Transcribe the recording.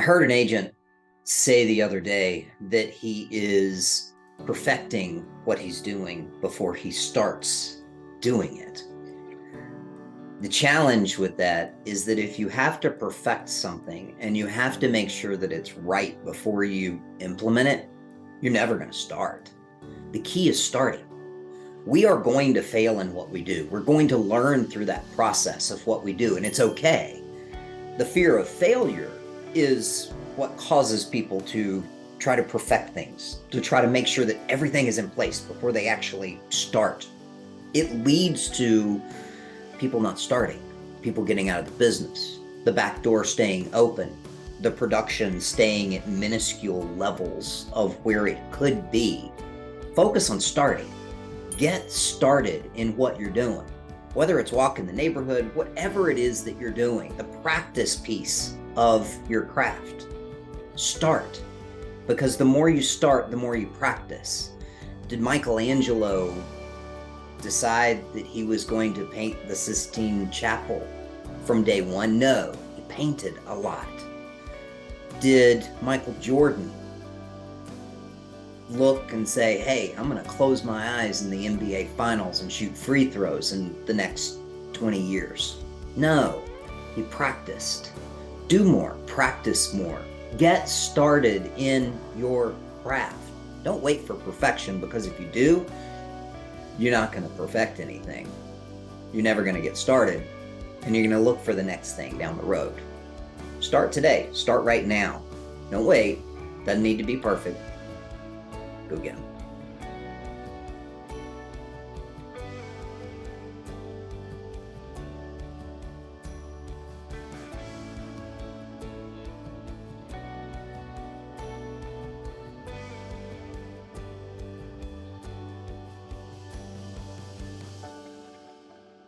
heard an agent say the other day that he is perfecting what he's doing before he starts doing it. The challenge with that is that if you have to perfect something and you have to make sure that it's right before you implement it, you're never going to start. The key is starting. We are going to fail in what we do. We're going to learn through that process of what we do, and it's okay. The fear of failure is what causes people to try to perfect things, to try to make sure that everything is in place before they actually start. It leads to people not starting, people getting out of the business, the back door staying open, the production staying at minuscule levels of where it could be. Focus on starting. Get started in what you're doing, whether it's walking the neighborhood, whatever it is that you're doing, the practice piece of your craft. Start, because the more you start, the more you practice. Did Michelangelo decide that he was going to paint the Sistine Chapel from day one? No, he painted a lot. Did Michael Jordan look and say, hey, I'm going to close my eyes in the NBA Finals and shoot free throws in the next 20 years? No, he practiced. Do more, practice more. Get started in your craft. Don't wait for perfection, because if you do, you're not going to perfect anything. You're never going to get started, and you're going to look for the next thing down the road. Start today. Start right now. Don't wait. Doesn't need to be perfect. Go get them.